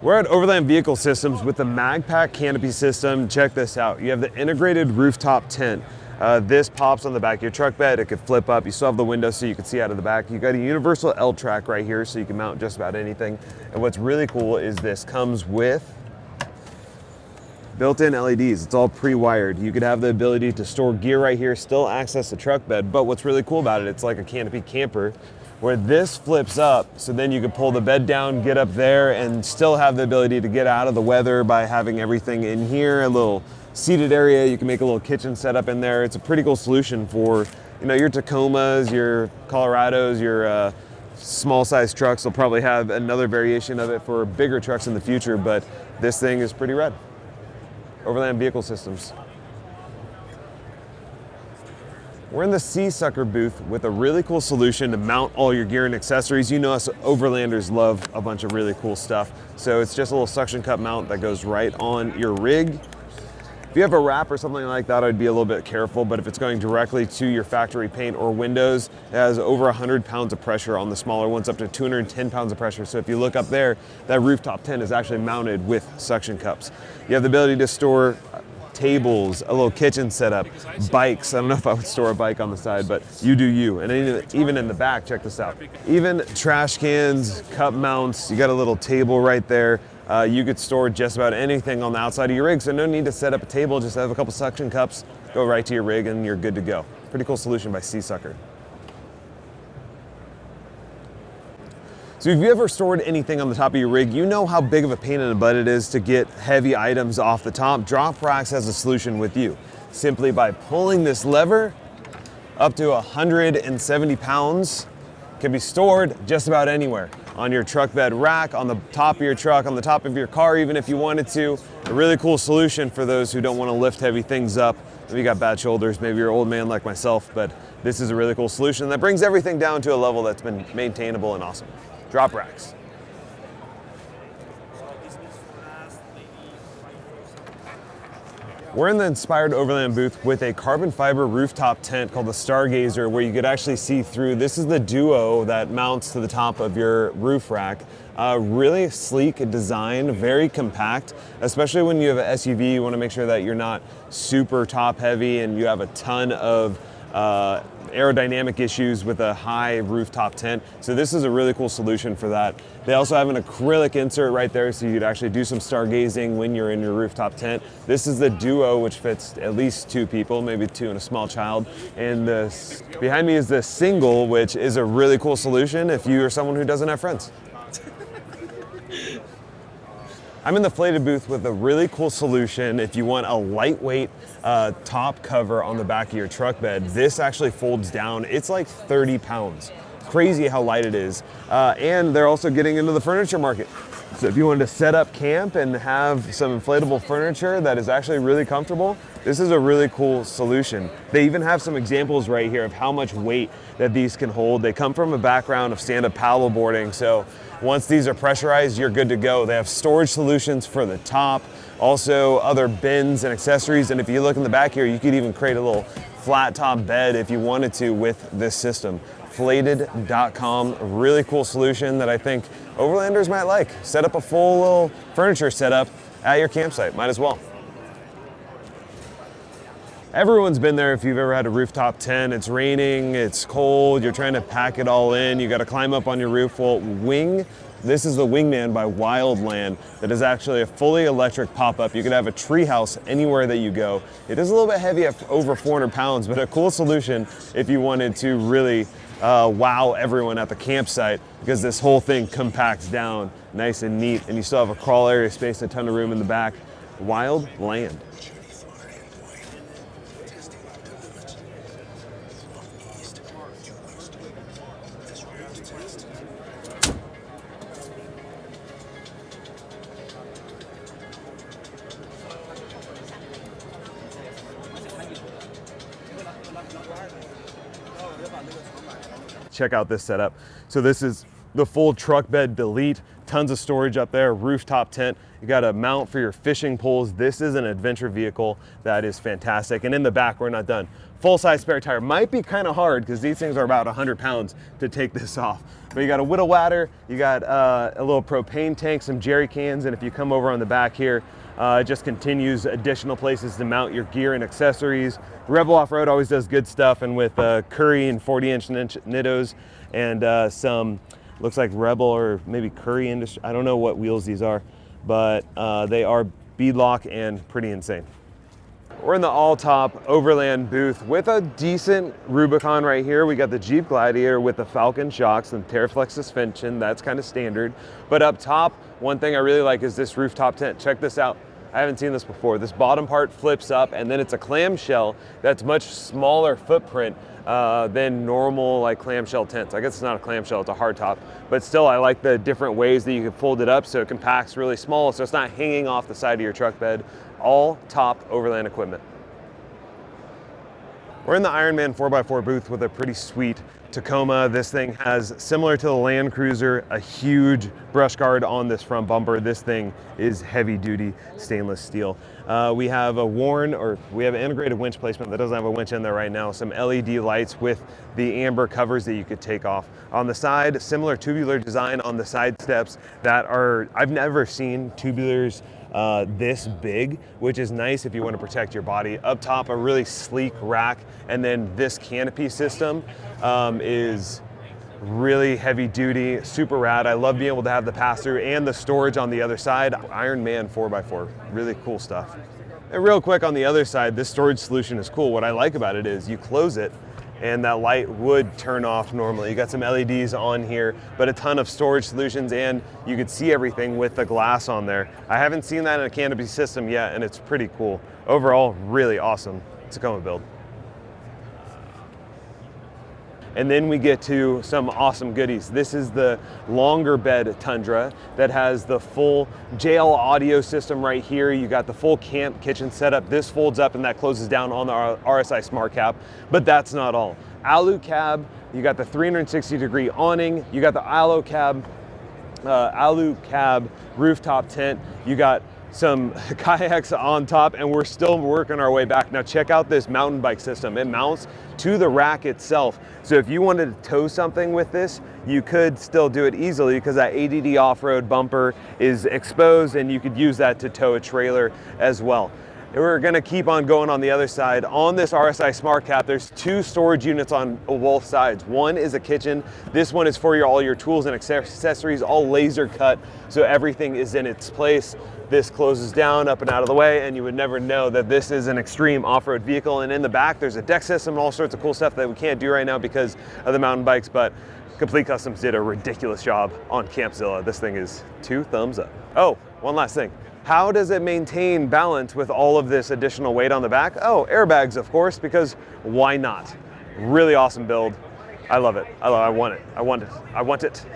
We're at Overland Vehicle Systems with the MagPack canopy system. Check this out. You have the integrated rooftop tent. This pops on the back of your truck bed. It could flip up. You still have the window so you can see out of the back. You got a universal L track right here so you can mount just about anything. And what's really cool is this comes with built-in LEDs. It's all pre-wired. You could have the ability to store gear right here, still access the truck bed. But what's really cool about it, it's like a canopy camper, where this flips up, so then you can pull the bed down, get up there, and still have the ability to get out of the weather by having everything in here, a little seated area. You can make a little kitchen setup in there. It's a pretty cool solution for, you know, your Tacomas, your Colorados, your small size trucks. They'll probably have another variation of it for bigger trucks in the future, but this thing is pretty rad. Overland Vehicle Systems. We're in the Seasucker booth with a really cool solution to mount all your gear and accessories. You know us Overlanders love a bunch of really cool stuff. So it's just a little suction cup mount that goes right on your rig. If you have a wrap or something like that, I'd be a little bit careful, but if it's going directly to your factory paint or windows, it has over 100 pounds of pressure. On the smaller ones, up to 210 pounds of pressure. So if you look up there, that rooftop tent is actually mounted with suction cups. You have the ability to store tables, a little kitchen setup, bikes. I don't know if I would store a bike on the side, but you do you. And even in the back, check this out. Even trash cans, cup mounts, you got a little table right there. You could store just about anything on the outside of your rig, so no need to set up a table, just have a couple suction cups, go right to your rig, and you're good to go. Pretty cool solution by Seasucker. So if you ever stored anything on the top of your rig, you know how big of a pain in the butt it is to get heavy items off the top. Drop Racks has a solution with you. Simply by pulling this lever, up to 170 pounds can be stored just about anywhere. On your truck bed rack, on the top of your truck, on the top of your car, even if you wanted to. A really cool solution for those who don't want to lift heavy things up. Maybe you got bad shoulders, maybe you're an old man like myself, but this is a really cool solution that brings everything down to a level that's been maintainable and awesome. Drop Racks. We're in the Inspired Overland booth with a carbon fiber rooftop tent called the Stargazer, where you could actually see through. This is the Duo that mounts to the top of your roof rack. Really sleek design, very compact, especially when you have an SUV. You want to make sure that you're not super top heavy and you have a ton of aerodynamic issues with a high rooftop tent. So this is a really cool solution for that. They also have an acrylic insert right there so you could actually do some stargazing when you're in your rooftop tent. This is the Duo, which fits at least 2 people, maybe 2 and a small child. And this behind me is the Single, which is a really cool solution if you are someone who doesn't have friends. I'm in the Flated booth with a really cool solution if you want a lightweight top cover on the back of your truck bed. This actually folds down. It's like 30 pounds. Crazy how light it is. And they're also getting into the furniture market. So if you wanted to set up camp and have some inflatable furniture that is actually really comfortable, this is a really cool solution. They even have some examples right here of how much weight that these can hold. They come from a background of stand-up paddle boarding, so once these are pressurized, you're good to go. They have storage solutions for the top, also other bins and accessories, and if you look in the back here, you could even create a little flat top bed if you wanted to with this system. Flated.com, a really cool solution that I think Overlanders might like. Set up a full little furniture setup at your campsite, might as well. Everyone's been there if you've ever had a rooftop tent. It's raining, it's cold, you're trying to pack it all in, you gotta climb up on your roof. Well, this is the Wingman by Wildland that is actually a fully electric pop-up. You could have a treehouse anywhere that you go. It is a little bit heavy at over 400 pounds, but a cool solution if you wanted to really wow everyone at the campsite, because this whole thing compacts down nice and neat, and you still have a crawl area space, a ton of room in the back. Wildland. Check out this setup. So this is the full truck bed delete Tons of storage up there, rooftop tent. You got a mount for your fishing poles. This is an adventure vehicle that is fantastic. And in the back, we're not done. Full-size spare tire. Might be kind of hard because these things are about 100 pounds to take this off. But you got a whittle ladder, you got a little propane tank, some jerry cans, and if you come over on the back here, it just continues additional places to mount your gear and accessories. Rebel Off-Road always does good stuff, and with Curry and 40-inch Nittos and some, looks like Rebel or maybe Curry Industry, I don't know what wheels these are, but they are beadlock and pretty insane. We're in the all-top Overland booth with a decent Rubicon right here. We got the Jeep Gladiator with the Vulcan shocks and TerraFlex suspension. That's kind of standard. But up top, one thing I really like is this rooftop tent. Check this out. I haven't seen this before. This bottom part flips up, and then it's a clamshell that's much smaller footprint than normal like clamshell tents. I guess it's not a clamshell, it's a hardtop. But still, I like the different ways that you can fold it up so it compacts really small, so it's not hanging off the side of your truck bed. All top Overland equipment. We're in the Ironman 4x4 booth with a pretty sweet Tacoma. This thing has, similar to the Land Cruiser, a huge brush guard on this front bumper. This thing is heavy duty stainless steel. We have we have an integrated winch placement that doesn't have a winch in there right now. Some LED lights with the amber covers that you could take off. On the side, similar tubular design on the side steps that are, I've never seen tubulars this big, which is nice if you want to protect your body. Up top, a really sleek rack, and then this canopy system is really heavy duty, super rad. I love being able to have the pass-through and the storage on the other side. Ironman 4x4, really cool stuff. And real quick on the other side, this storage solution is cool. What I like about it is you close it and that light would turn off normally. You got some LEDs on here, but a ton of storage solutions, and you could see everything with the glass on there. I haven't seen that in a canopy system yet, and it's pretty cool. Overall, really awesome Tacoma build. And then we get to some awesome goodies. This is the longer bed Tundra that has the full JL audio system right here. You got the full camp kitchen setup. This folds up and that closes down on the RSI Smart Cap, but that's not all. Alu cab, you got the 360-degree awning, you got the alu cab rooftop tent, you got some kayaks on top, and we're still working our way back. Now check out this mountain bike system. It mounts to the rack itself. So if you wanted to tow something with this, you could still do it easily because that ADD off-road bumper is exposed, and you could use that to tow a trailer as well. We're gonna keep on going on the other side. On this RSI Smart Cap, there's two storage units on both sides. One is a kitchen. This one is for all your tools and accessories, all laser cut, so everything is in its place. This closes down, up and out of the way, and you would never know that this is an extreme off-road vehicle. And in the back, there's a deck system and all sorts of cool stuff that we can't do right now because of the mountain bikes, but Complete Customs did a ridiculous job on Campzilla. This thing is 2 thumbs up. Oh, one last thing. How does it maintain balance with all of this additional weight on the back? Oh, airbags, of course, because why not? Really awesome build. I love it. I want it. I want it.